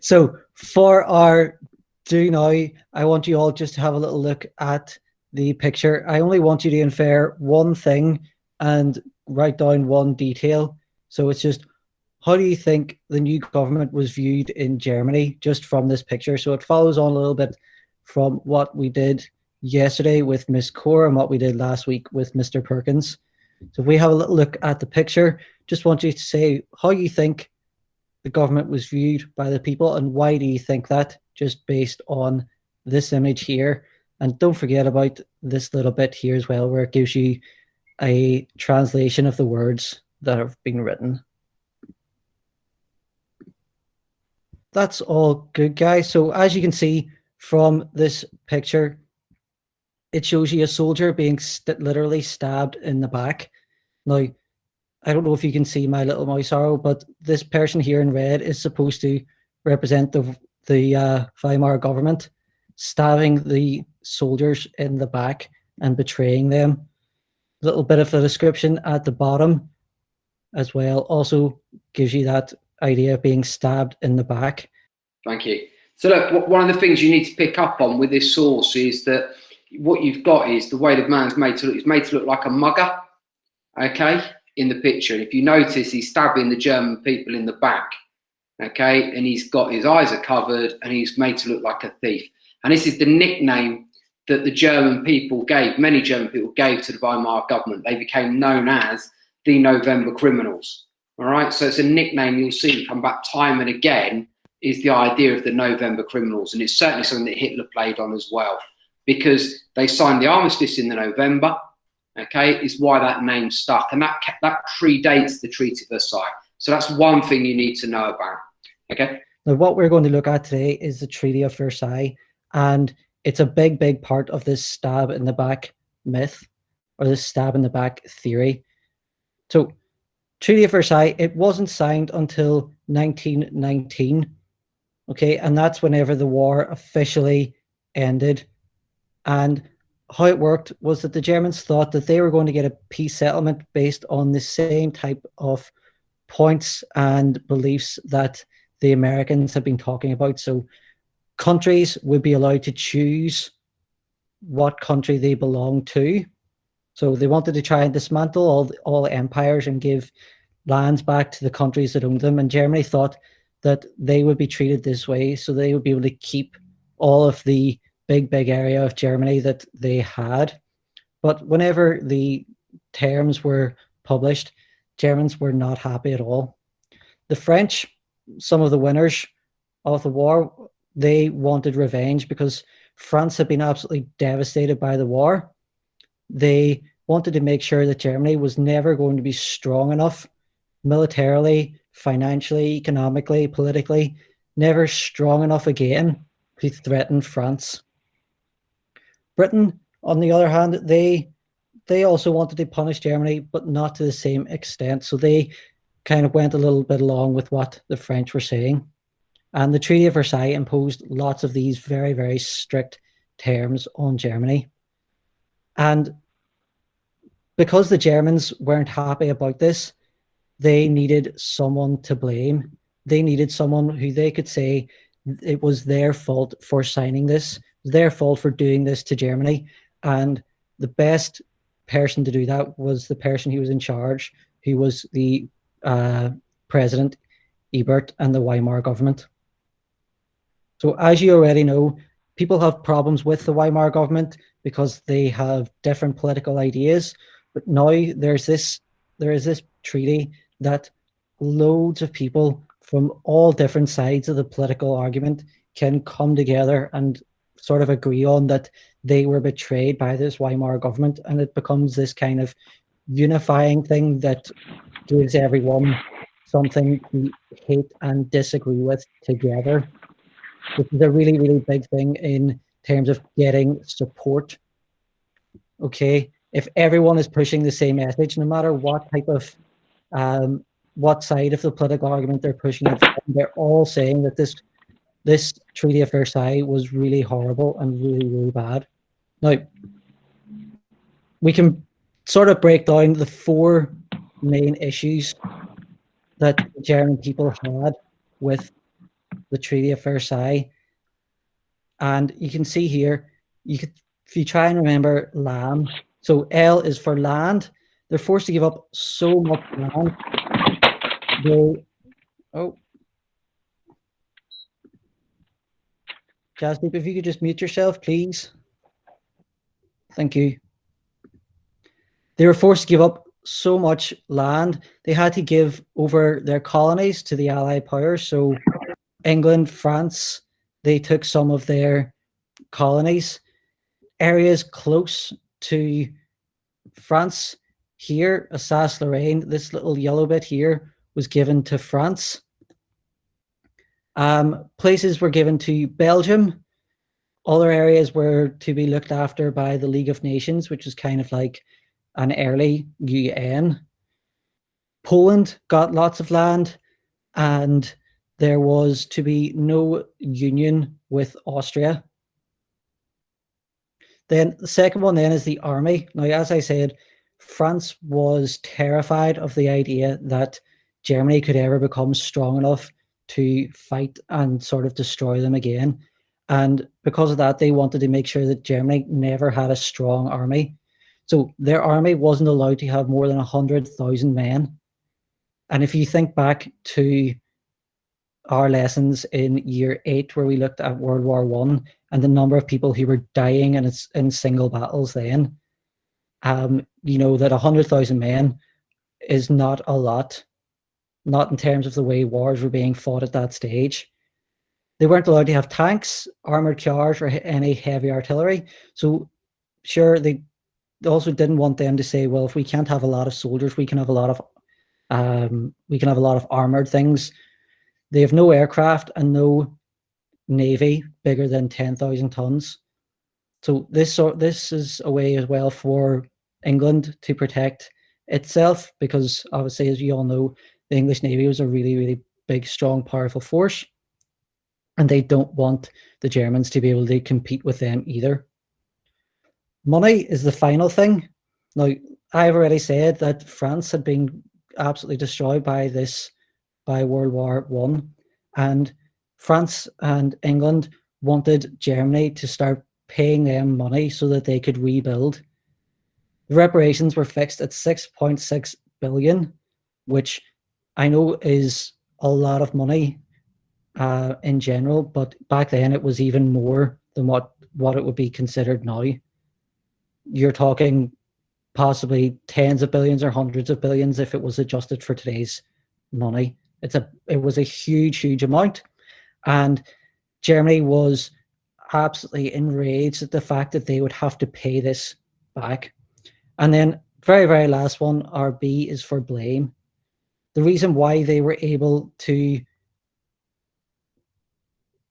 So for our do now, I want you all just to have a little look at the picture. I only want you to infer one thing and write down one detail. So it's just, how do you think the new government was viewed in Germany just from this picture? So it follows on a little bit from what we did yesterday with Miss Core and what we did last week with Mr. Perkins. So if we have a little look at the picture, just want you to say how you think the government was viewed by the people and why do you think that, just based on this image here. And don't forget about this little bit here as well, where it gives you a translation of the words that have been written. That's all good, guys. So as you can see from this picture, it shows you a soldier being literally stabbed in the back. Now, I don't know if you can see my little mouse arrow, but this person here in red is supposed to represent the Weimar government, stabbing the soldiers in the back and betraying them. A little bit of a description at the bottom as well also gives you that idea of being stabbed in the back. Thank you. So look, one of the things you need to pick up on with this source is that what you've got is the way the man's made to look. He's made to look like a mugger, okay, in the picture. And if you notice, he's stabbing the German people in the back, okay, and he's got his eyes are covered and he's made to look like a thief. And this is the nickname that the German people gave, many German people gave to the Weimar government. They became known as the November criminals. All right, so it's a nickname you'll see come back time and again, is the idea of the November criminals. And it's certainly something that Hitler played on as well, because they signed the armistice in the November, okay, is why that name stuck. And that predates the Treaty of Versailles. So that's one thing you need to know about, okay? Now, what we're going to look at today is the Treaty of Versailles, and it's a big, big part of this stab in the back myth, or this stab in the back theory. So, Treaty of Versailles, it wasn't signed until 1919, okay, and that's whenever the war officially ended. And how it worked was that the Germans thought that they were going to get a peace settlement based on the same type of points and beliefs that the Americans have been talking about. So countries would be allowed to choose what country they belong to. So they wanted to try and dismantle all empires and give lands back to the countries that owned them. And Germany thought that they would be treated this way, so they would be able to keep all of the big area of Germany that they had. But whenever the terms were published, Germans were not happy at all. The French, some of the winners of the war, they wanted revenge because France had been absolutely devastated by the war. They wanted to make sure that Germany was never going to be strong enough militarily, financially, economically, politically, never strong enough again to threaten France. Britain, on the other hand, they also wanted to punish Germany, but not to the same extent. So they kind of went a little bit along with what the French were saying. And the Treaty of Versailles imposed lots of these very, very strict terms on Germany. And because the Germans weren't happy about this, they needed someone to blame. They needed someone who they could say it was their fault for signing this, their fault for doing this to Germany. And the best person to do that was the person who was in charge, who was the President Ebert and the Weimar government. So as you already know, people have problems with the Weimar government because they have different political ideas. But now there is this treaty that loads of people from all different sides of the political argument can come together and sort of agree on that they were betrayed by this Weimar government, and it becomes this kind of unifying thing that gives everyone something to hate and disagree with together. This is a really, really big thing in terms of getting support. Okay, if everyone is pushing the same message, no matter what type of what side of the political argument they're pushing it from, they're all saying that this Treaty of Versailles was really horrible and really, really bad. Now, we can sort of break down the four main issues that the German people had with the Treaty of Versailles. And you can see here, if you try and remember land, so L is for land. They're forced to give up so much land. Jasdeep, if you could just mute yourself, please. Thank you. They were forced to give up so much land. They had to give over their colonies to the Allied powers. So England, France, they took some of their colonies. Areas close to France here, Alsace-Lorraine, this little yellow bit here was given to France. Places were given to Belgium. Other areas were to be looked after by the League of Nations, which is kind of like an early UN. Poland got lots of land, and there was to be no union with Austria. Then the second one then is the army. Now, as I said, France was terrified of the idea that Germany could ever become strong enough to fight and sort of destroy them again. And because of that, they wanted to make sure that Germany never had a strong army. So their army wasn't allowed to have more than 100,000 men. And if you think back to our lessons in year 8, where we looked at World War I and the number of people who were dying in single battles then, you know that 100,000 men is not a lot, not in terms of the way wars were being fought at that stage. They weren't allowed to have tanks, armored cars, or any heavy artillery. So sure, they also didn't want them to say, well, if we can't have a lot of soldiers, we can have a lot of armored things. They have no aircraft and no navy bigger than 10,000 tons. So this is a way as well for England to protect itself, because obviously, as you all know, the English Navy was a really, really big, strong, powerful force, and they don't want the Germans to be able to compete with them either. Money is the final thing. Now, I've already said that France had been absolutely destroyed by World War I, and France and England wanted Germany to start paying them money so that they could rebuild. The reparations were fixed at 6.6 billion, which I know is a lot of money in general, but back then it was even more than what it would be considered now. You're talking possibly tens of billions or hundreds of billions if it was adjusted for today's money. It was a huge, huge amount, and Germany was absolutely enraged at the fact that they would have to pay this back. And then very, very last one, our B, is for blame. The reason why they were able to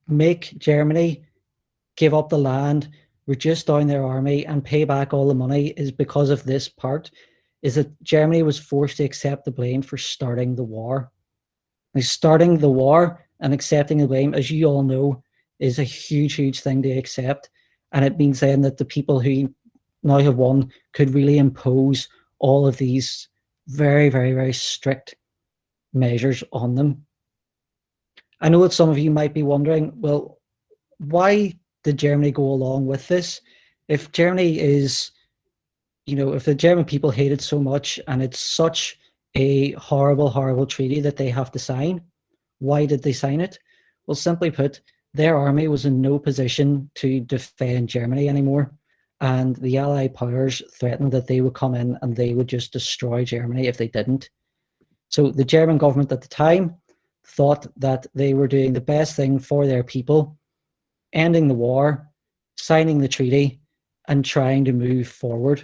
make Germany give up the land, reduce down their army, and pay back all the money is because of this part, is that Germany was forced to accept the blame for starting the war. Now, starting the war and accepting the blame, as you all know, is a huge, huge thing to accept. And it means then that the people who now have won could really impose all of these very, very, very strict measures on them. I know that some of you might be wondering, well, why did Germany go along with this? If Germany is, if the German people hate it so much and it's such a horrible, horrible treaty that they have to sign, why did they sign it? Well, simply put, their army was in no position to defend Germany anymore. And the Allied powers threatened that they would come in and they would just destroy Germany if they didn't. So the German government at the time thought that they were doing the best thing for their people, ending the war, signing the treaty, and trying to move forward.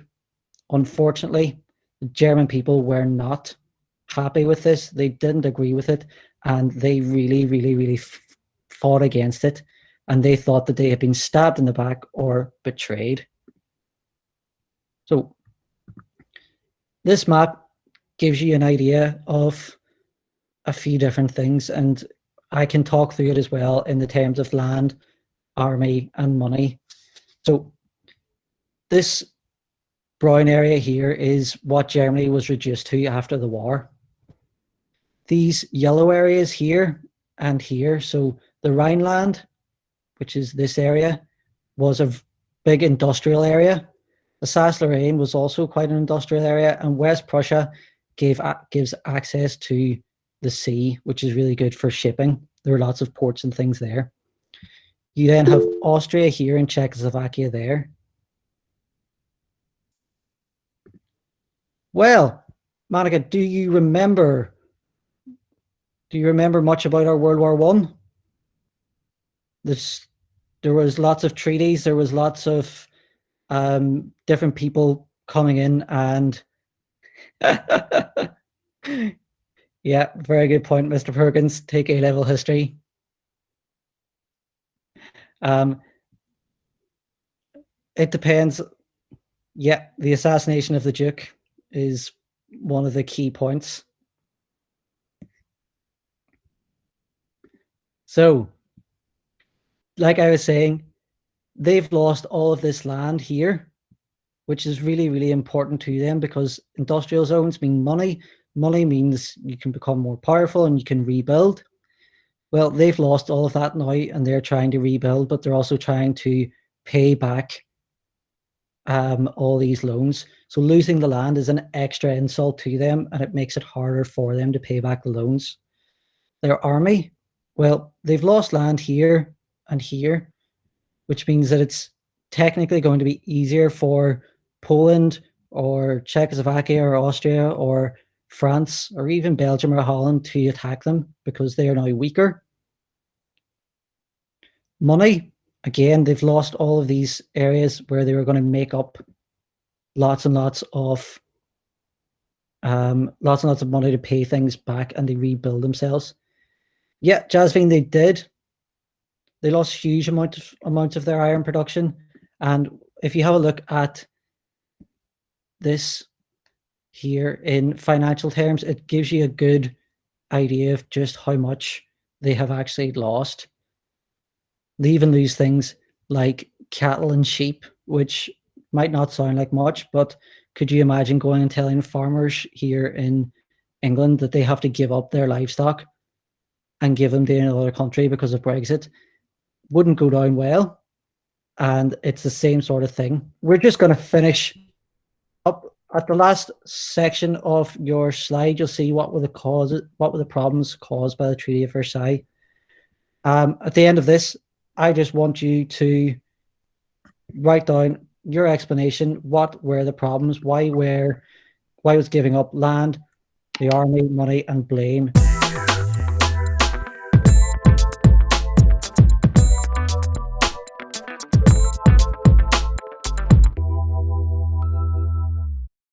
Unfortunately, the German people were not happy with this. They didn't agree with it, and they really, really, really fought against it, and they thought that they had been stabbed in the back or betrayed. So this map gives you an idea of a few different things, and I can talk through it as well in the terms of land, army, and money. So this brown area here is what Germany was reduced to after the war. These yellow areas here and here, so The Rhineland, which is this area, was a big industrial area. Alsace-Lorraine was also quite an industrial area, and West Prussia gives access to the sea, which is really good for shipping. There are lots of ports and things there. You then have Austria here and Czechoslovakia there. Well, Monica, do you remember much about our World War One? There was lots of treaties. There was lots of different people coming in, and yeah, very good point, Mr. Perkins. Take A-level history. It depends. Yeah, the assassination of the Duke is one of the key points. So, like I was saying, they've lost all of this land here, which is really, really important to them, because industrial zones mean money. Money means you can become more powerful and you can rebuild. Well, they've lost all of that now, and they're trying to rebuild, but they're also trying to pay back all these loans. So losing the land is an extra insult to them, and it makes it harder for them to pay back the loans. Their army, well, they've lost land here and here, which means that it's technically going to be easier for Poland or Czechoslovakia or Austria or France or even Belgium or Holland to attack them, because they are now weaker. Money, again, they've lost all of these areas where they were going to make up lots and lots of money to pay things back, and they rebuild themselves. Yeah, Jasmine, they did. They lost huge amounts of their iron production. And if you have a look at this here in financial terms, it gives you a good idea of just how much they have actually lost. They even lose things like cattle and sheep, which might not sound like much, but could you imagine going and telling farmers here in England that they have to give up their livestock and give them to another country because of Brexit? Wouldn't go down well. And it's the same sort of thing. We're just going to finish up at the last section of your slide. You'll see what were the problems caused by the Treaty of Versailles. At the end of this, I just want you to write down your explanation. What were the problems? Why was giving up land, the army, money, and blame